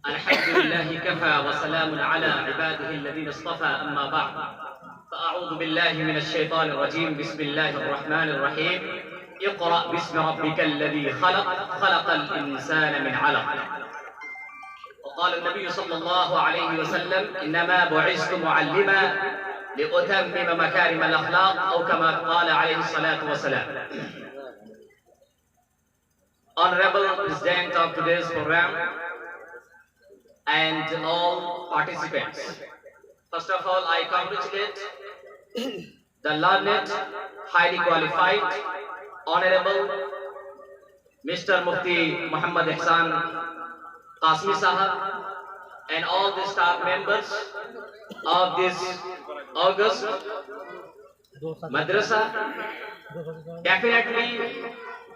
الحمد لله كفى وسلام على عباده الذين اصطفى أما بعد فأعوذ بالله من الشيطان الرجيم بسم الله الرحمن الرحيم اقرأ باسم ربك الذي خلق الإنسان من علق. وقال النبي صلى الله عليه وسلم إنما بعثت معلما لأتمم مكارم الأخلاق أو كما قال عليه الصلاة والسلام. Honorable President of today's program and all participants, first of all I congratulate the learned, highly qualified, Honorable Mr. Mufti Muhammad Qasemi Sahab and all the staff members of this August Madrasa. Definitely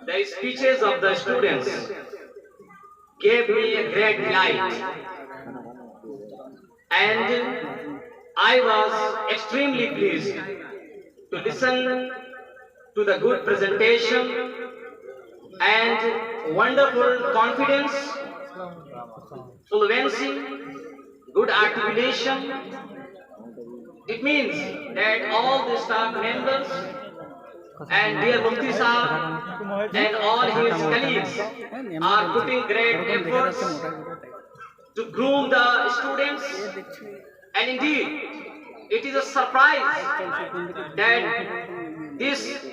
the speeches of the students gave me a great delight, and I was extremely pleased to listen to the good presentation and wonderful confidence, fluency, good articulation. It means that all the staff members and dear Mufti Sahab and all his colleagues are putting great efforts to groom the students, and indeed it is a surprise that this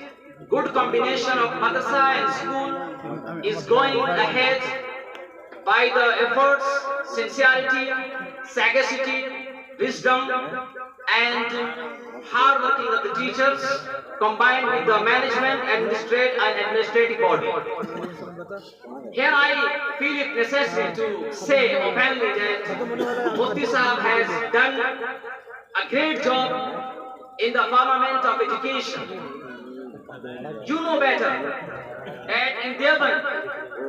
good combination of madrasa and school is going ahead by the efforts, sincerity, sagacity, wisdom and hard working of the teachers combined with the management, administrative body. Here I feel it necessary to say openly that Mufti Sahab has done a great job in the firmament of education. You know better that in Dievand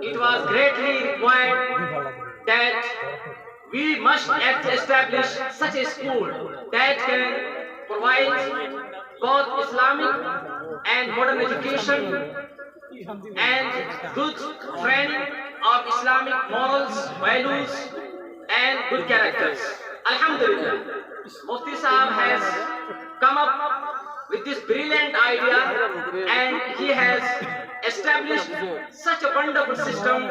it was greatly required that we must establish such a school that can provide both Islamic and modern education and good training of Islamic morals, values and good characters. Alhamdulillah, Mufti Sahab has come up with this brilliant idea and he has established such a wonderful system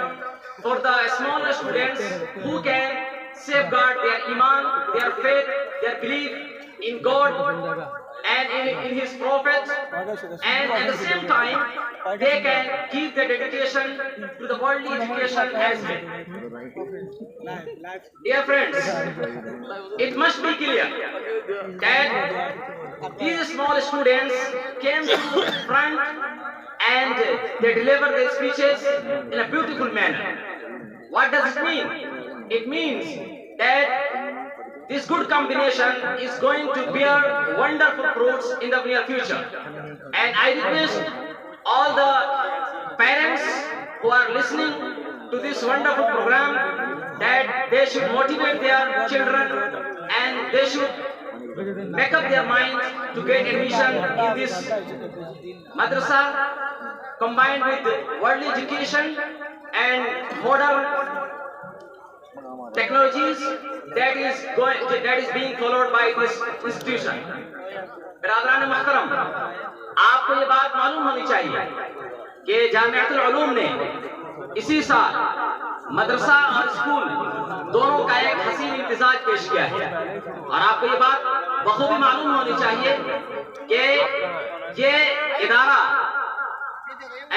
for the smaller students who can safeguard their iman, their faith, their belief in God and in His Prophet, and at the same time they can give their dedication to the worldly education as well. Dear friends, it must be clear that these small students came to front and they deliver their speeches in a beautiful manner. What does it mean? It means that this good combination is going to bear wonderful fruits in the near future. And I request all the parents who are listening to this wonderful program that they should motivate their children and they should make up their mind to get admission in this madrasa combined with worldly education and modern technologies that is being followed by this institution. बिरादरान मुहतरम, आपको ये बात मालूम होनी चाहिए कि जामिअत अलउलूम ने इसी साल मदरसा और स्कूल दोनों का एक हसीन इम्तिजाज पेश किया है, और आपको ये बात बखूबी मालूम होनी चाहिए कि ये इदारा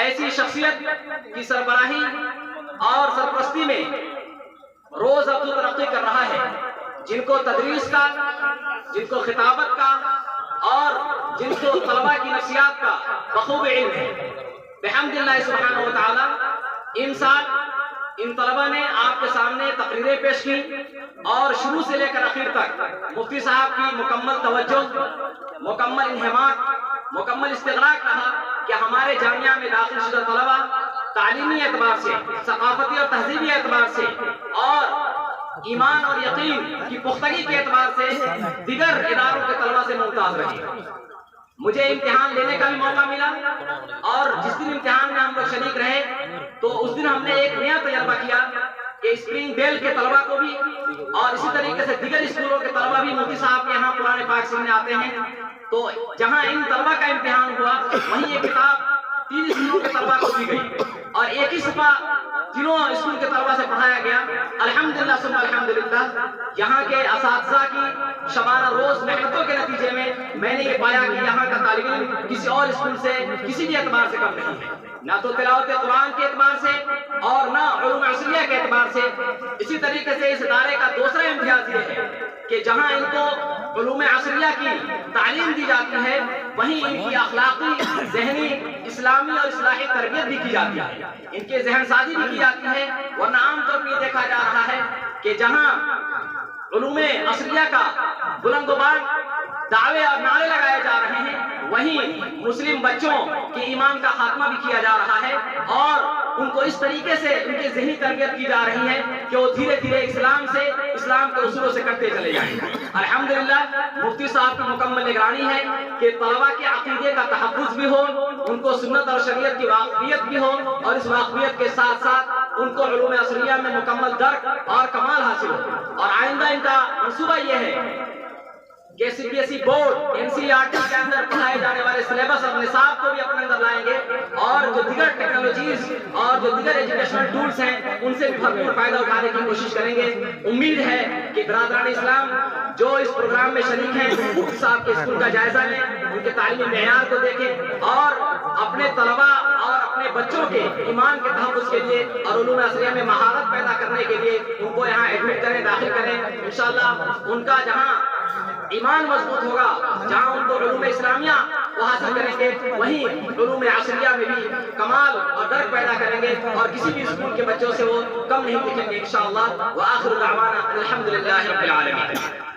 ऐसी शख्सियत की सरबराही और सरपरस्ती में रोज अफजल तरक्की कर रहा है जिनको तदरीस का, जिनको खिताबत का और जिनको तलबा की नफसियात का बखूबी इल्म है। बिहम्दिल्लाह सुब्हानहू व तआला इन साल इन तलबा ने आपके सामने तकरीरें पेश की और शुरू से लेकर आखिर तक मुफ्ती साहब की मुकम्मल तवज्जो, मुकम्मल इंहमाक, मुकम्मल इस्तिग़राक़ रहा कि हमारे जामिया में दाखिल शुदा तलबा तालीमी एतबार से, सकाफती और तहजीबी एतबार से और ईमान और यकीन की पुख्तगी के एतबार से दिगर इदारों के तलबा से मुमताज रहे। मुझे इम्तिहान लेने का भी मौका मिला और जिस दिन इम्तिहान में हम लोग शरीक रहे तो उस दिन हमने एक नया तजर्बा किया कि स्प्रिंग बेल के तलबा को भी طریقے سے دیگر اسکولوں کے طلبہ بھی مفتی صاحب کے یہاں قرآن پاک سیکھنے آتے ہیں. تو جہاں ان طلبہ کا امتحان ہوا وہیں یہ کتاب 3 اسکولوں کے طلبہ کو دی گئی اور ایک ہی صفحہ تینوں اسکول کے طلبہ سے پڑھایا گیا. الحمدللہ ثم الحمدللہ یہاں کے اساتذہ کی شبانہ روز محنتوں کے نتیجے میں نے یہ پایا کہ یہاں کا طالب علم کسی اور اسکول سے کسی بھی اعتبار سے کم نہیں ہے، نہ تو تلاوت قرآن کے اعتبار سے اور نہ علوم عصریہ کے اعتبار سے. اسی طریقے سے اس ادارے کا دوسرا امتیاز یہ ہے کہ جہاں ان کو علوم عصریہ کی تعلیم دی جاتی ہے وہیں ان کی اخلاقی، ذہنی، اسلامی اور اصلاحی تربیت بھی کی جاتی ہے، ان کے ذہن سازی بھی کی جاتی ہے. ورنہ عام طور پر یہ دیکھا جا رہا ہے کہ جہاں علوم عصریہ کا بلند و بلند دعوے اور نعرے لگائے جا رہے ہیں وہیں مسلم بچوں کے ایمان کا خاتمہ بھی کیا جا رہا ہے اور ان کو اس طریقے سے ان کی ذہنی تربیت کی جا رہی ہے کہ وہ دھیرے دھیرے اسلام کے اصولوں سے کٹتے چلے جائیں. الحمدللہ مفتی صاحب کی مکمل نگرانی ہے کہ طلبہ کے عقیدے کا تحفظ بھی ہو، ان کو سنت اور شریعت کی واقفیت بھی ہو اور اس واقفیت کے ساتھ ساتھ ان کو علوم عصریہ میں مکمل درک اور کمال حاصل ہو. اور آئندہ ان کا منصوبہ یہ ہے کہ C B S E board NCERT کے اندر پڑھائے جانے والے سلیبس اور نصاب کو بھی اپنے اندر لائیں گے اور جو دیگر ٹیکنالوجیز اور جو دیگر ایجوکیشنل ٹولز ہیں ان سے بھی بھرپور فائدہ اٹھانے کی کوشش کریں گے. امید ہے کہ برادران اسلام جو اس پروگرام میں شریک ہیں مفتی صاحب کے اسکول کا جائزہ لیں، ان کے تعلیمی معیار کو دیکھیں اور اپنے طلبہ اور اپنے بچوں کے ایمان کے تحفظ کے لیے اور علوم عصریہ میں مہارت پیدا کرنے کے لیے ان کو یہاں ایڈمٹ کریں، داخل کریں. انشاءاللہ ان کا جہاں ایمان مضبوط ہوگا، جہاں ان کو علوم اسلامیہ وہ حاصل کریں گے وہیں علوم عصریہ میں بھی کمال اور درک پیدا کریں گے اور کسی بھی اسکول کے بچوں سے وہ کم نہیں دکھیں گے انشاءاللہ. وآخر دعوانا الحمدللہ رب العالمین.